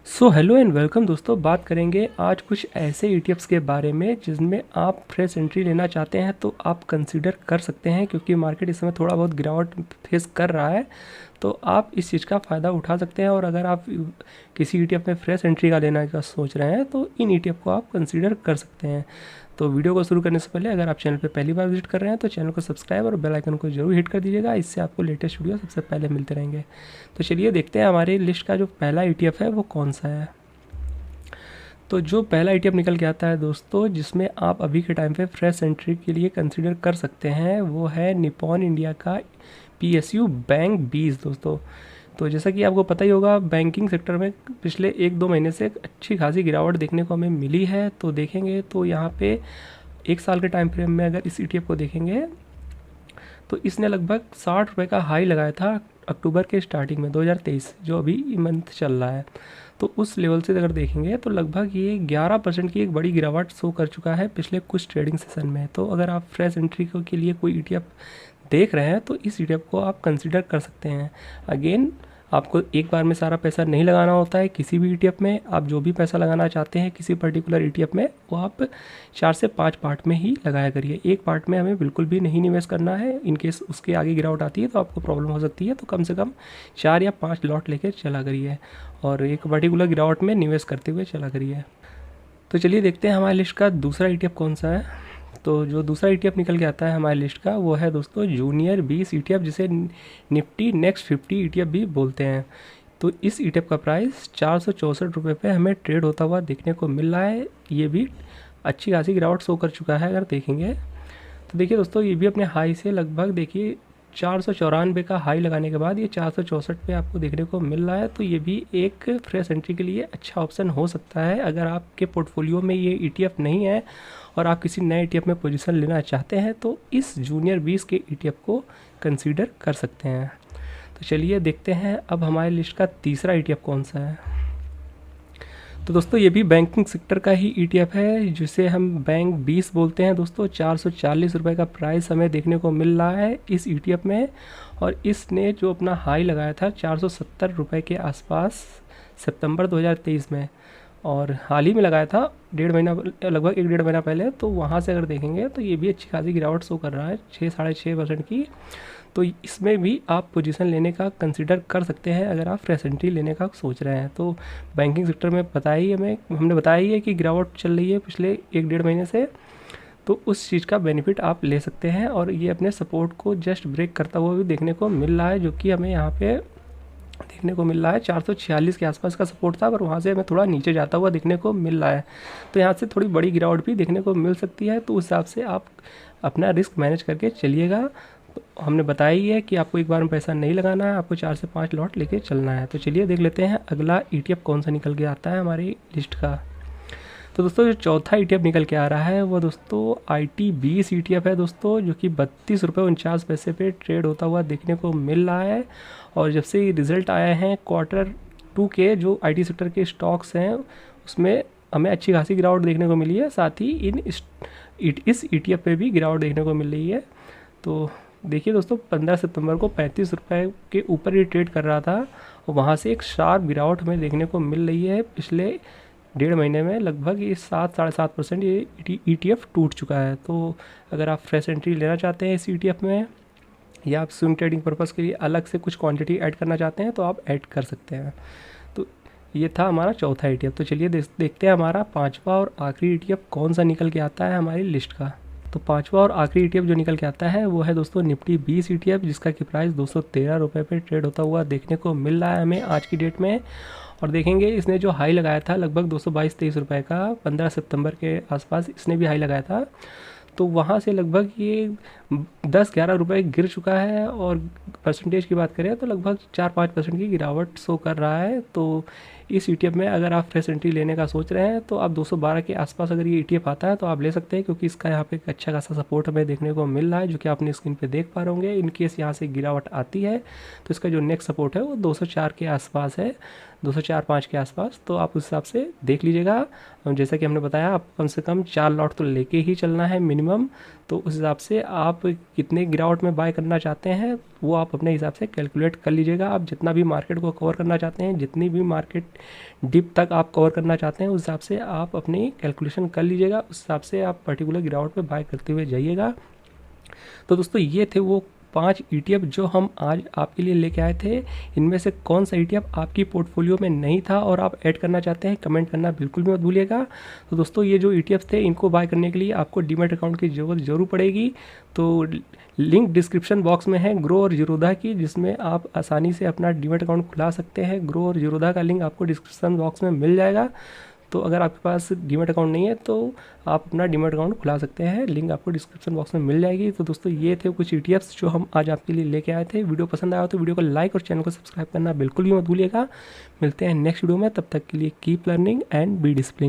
So hello and welcome दोस्तों। बात करेंगे आज कुछ ऐसे ईटीएफ्स के बारे में जिनमें आप फ्रेश एंट्री लेना चाहते हैं तो आप कंसीडर कर सकते हैं, क्योंकि मार्केट इस समय थोड़ा बहुत गिरावट फेस कर रहा है। तो आप इस चीज़ का फ़ायदा उठा सकते हैं। और अगर आप किसी ईटीएफ में फ्रेश एंट्री का लेना का सोच रहे हैं तो इन ईटीएफ को आप कंसीडर कर सकते हैं। तो वीडियो को शुरू करने से पहले अगर आप चैनल पर पहली बार विजिट कर रहे हैं तो चैनल को सब्सक्राइब और बेल आइकन को जरूर हिट कर दीजिएगा। इससे आपको लेटेस्ट वीडियो सबसे पहले मिलते रहेंगे। तो चलिए देखते हैं हमारी लिस्ट का जो पहला ईटीएफ है वो कौन सा है। तो जो पहला ईटीएफ निकल के आता है दोस्तों, जिसमें आप अभी के टाइम पे फ्रेश एंट्री के लिए कंसीडर कर सकते हैं, वो है निपॉन इंडिया का PSU बैंक 20 दोस्तों। तो जैसा कि आपको पता ही होगा, बैंकिंग सेक्टर में पिछले 1-2 महीने से अच्छी खासी गिरावट देखने को हमें मिली है। तो देखेंगे तो यहाँ पे 1 साल के टाइम फ्रेम में अगर इस ईटीएफ को देखेंगे तो इसने लगभग 60 रुपये का हाई लगाया था अक्टूबर के स्टार्टिंग में 2023, जो अभी मंथ चल रहा है। तो उस लेवल से अगर देखेंगे तो लगभग ये 11% की एक बड़ी गिरावट शो कर चुका है पिछले कुछ ट्रेडिंग सेशन में। तो अगर आप फ्रेश एंट्री के लिए कोई ईटीएफ देख रहे हैं तो इस ईटीएफ को आप कंसीडर कर सकते हैं। अगेन, आपको एक बार में सारा पैसा नहीं लगाना होता है किसी भी ईटीएफ में। आप जो भी पैसा लगाना चाहते हैं किसी पर्टिकुलर ईटीएफ में, वो आप 4 से 5 पार्ट में ही लगाया करिए। एक पार्ट में हमें बिल्कुल भी नहीं निवेश करना है। इनकेस उसके आगे गिरावट आती है तो आपको प्रॉब्लम हो सकती है। तो कम से कम 4 या 5 लॉट लेकर चला करिए और एक पर्टिकुलर गिरावट में निवेश करते हुए चला करिए। तो चलिए देखते हैं हमारी लिस्ट का दूसरा ईटीएफ कौन सा है। तो जो दूसरा ईटीएफ निकल के आता है हमारी लिस्ट का, वो है दोस्तों जूनियर 20 ईटीएफ, जिसे निफ्टी नेक्स्ट 50 ईटीएफ भी बोलते हैं। तो इस ईटीएफ का प्राइस 464 रुपये पे हमें ट्रेड होता हुआ देखने को मिल रहा है। ये भी अच्छी खासी गिरावट शो कर चुका है अगर देखेंगे तो। देखिए दोस्तों, ये भी अपने हाई से लगभग देखिए 494 का हाई लगाने के बाद ये 464 पे आपको देखने को मिल रहा है। तो ये भी एक फ्रेश एंट्री के लिए अच्छा ऑप्शन हो सकता है। अगर आपके पोर्टफोलियो में ये ईटीएफ नहीं है और आप किसी नए ईटीएफ में पोजीशन लेना चाहते हैं तो इस जूनियर 20 के ईटीएफ को कंसीडर कर सकते हैं। तो चलिए देखते हैं अब हमारी लिस्ट का तीसरा ईटीएफ कौन सा है। तो दोस्तों, ये भी बैंकिंग सेक्टर का ही ईटीएफ है, जिसे हम बैंक 20 बोलते हैं दोस्तों। 440 रुपये का प्राइस हमें देखने को मिल रहा है इस ईटीएफ में। और इसने जो अपना हाई लगाया था 470 रुपये के आसपास सितंबर 2023 में, और हाल ही में लगाया था लगभग 1-1.5 महीना पहले। तो वहाँ से अगर देखेंगे तो ये भी अच्छी खासी गिरावट शो कर रहा है 6-6.5% की। तो इसमें भी आप पोजीशन लेने का कंसीडर कर सकते हैं अगर आप फ्रेश एंट्री लेने का सोच रहे हैं। तो बैंकिंग सेक्टर में हमने बताया ही है कि गिरावट चल रही है पिछले 1-1.5 महीने से। तो उस चीज़ का बेनिफिट आप ले सकते हैं। और ये अपने सपोर्ट को जस्ट ब्रेक करता हुआ भी देखने को मिल रहा है, जो कि हमें यहाँ पे देखने को मिल रहा है 446 के आसपास का सपोर्ट था, पर वहाँ से हमें थोड़ा नीचे जाता हुआ देखने को मिल रहा है। तो यहाँ से थोड़ी बड़ी गिरावट भी देखने को मिल सकती है। तो उस हिसाब से आप अपना रिस्क मैनेज करके चलिएगा। तो हमने बताया ही है कि आपको एक बार में पैसा नहीं लगाना है, आपको 4 से 5 लॉट लेके चलना है। तो चलिए देख लेते हैं अगला ईटीएफ कौन सा निकल के आता है हमारी लिस्ट का। तो दोस्तों, जो चौथा ईटीएफ निकल के आ रहा है वो दोस्तों IT20 ईटीएफ है दोस्तों, जो कि 32.49 पे ट्रेड होता हुआ देखने को मिल रहा है। और जब से रिज़ल्ट आए हैं Q2 के, जो IT सेक्टर के स्टॉक्स हैं उसमें हमें अच्छी खासी गिरावट देखने को मिली है। साथ ही इस ईटीएफ पे भी गिरावट देखने को मिल रही है। तो देखिए दोस्तों, 15 सितंबर को 35 रुपये के ऊपर ही ट्रेड कर रहा था और वहाँ से एक शार्प गिरावट हमें देखने को मिल रही है। पिछले 1.5 महीने में लगभग ये 7-7.5% ये ईटीएफ टूट चुका है। तो अगर आप फ्रेश एंट्री लेना चाहते हैं इस ईटीएफ में, या आप स्विंग ट्रेडिंग पर्पज़ के लिए अलग से कुछ क्वांटिटी ऐड करना चाहते हैं तो आप ऐड कर सकते हैं। तो ये था हमारा चौथा ईटीएफ। तो चलिए देखते हैं हमारा पांचवा और आखिरी ईटीएफ कौन सा निकल के आता है हमारी लिस्ट का। तो पांचवा और आखिरी ईटीएफ जो निकल के आता है वो है दोस्तों निफ्टी 20 ईटीएफ, जिसका कि प्राइस 213 रुपये पे ट्रेड होता हुआ देखने को मिल रहा है हमें आज की डेट में। और देखेंगे इसने जो हाई लगाया था लगभग 222-23 रुपये का 15 सितंबर के आसपास इसने भी हाई लगाया था। तो वहाँ से लगभग ये 10-11 रुपये गिर चुका है। और परसेंटेज की बात करें तो लगभग 4-5% की गिरावट शो कर रहा है। तो इस ईटीएफ में अगर आप फ्रेश एंट्री लेने का सोच रहे हैं तो आप 212 के आसपास अगर ये ईटीएफ आता है तो आप ले सकते हैं, क्योंकि इसका यहाँ पे एक अच्छा खासा सपोर्ट हमें देखने को मिल रहा है, जो कि आपने स्क्रीन पे देख पा रहे होंगे। इन केस यहाँ से गिरावट आती है तो इसका जो नेक्स्ट सपोर्ट है वो 204 के आसपास है, 204-5 के आसपास। तो आप उस हिसाब से देख लीजिएगा। जैसा कि हमने बताया, आप कम से कम 4 लॉट तो लेके ही चलना है मिनिमम। तो उस हिसाब से आप आप कितने गिरावट में बाय करना चाहते हैं वो आप अपने हिसाब से कैलकुलेट कर लीजिएगा। आप जितना भी मार्केट को कवर करना चाहते हैं, जितनी भी मार्केट डिप तक आप कवर करना चाहते हैं, उस हिसाब से आप अपनी कैलकुलेशन कर लीजिएगा। उस हिसाब से आप पर्टिकुलर गिरावट पे बाय करते हुए जाइएगा। तो दोस्तों ये थे वो 5 ETF जो हम आज आपके लिए लेके आए थे। इनमें से कौन सा ETF आपकी पोर्टफोलियो में नहीं था और आप ऐड करना चाहते हैं, कमेंट करना बिल्कुल भी मत भूलिएगा। तो दोस्तों ये जो ETFs थे इनको बाय करने के लिए आपको डीमैट अकाउंट की ज़रूरत ज़रूर पड़ेगी। तो लिंक डिस्क्रिप्शन बॉक्स में है ग्रो और जीरोधा की, जिसमें आप आसानी से अपना डीमैट अकाउंट खुला सकते हैं। ग्रो और जीरोधा का लिंक आपको डिस्क्रिप्शन बॉक्स में मिल जाएगा। तो अगर आपके पास डीमैट अकाउंट नहीं है तो आप अपना डीमैट अकाउंट खुला सकते हैं, लिंक आपको डिस्क्रिप्शन बॉक्स में मिल जाएगी। तो दोस्तों ये थे कुछ ETFs जो हम आज आपके लिए लेके आए थे। वीडियो पसंद आया तो वीडियो को लाइक और चैनल को सब्सक्राइब करना बिल्कुल भी मत भूलिएगा। मिलते हैं नेक्स्ट वीडियो में, तब तक के लिए keep learning and be discipline.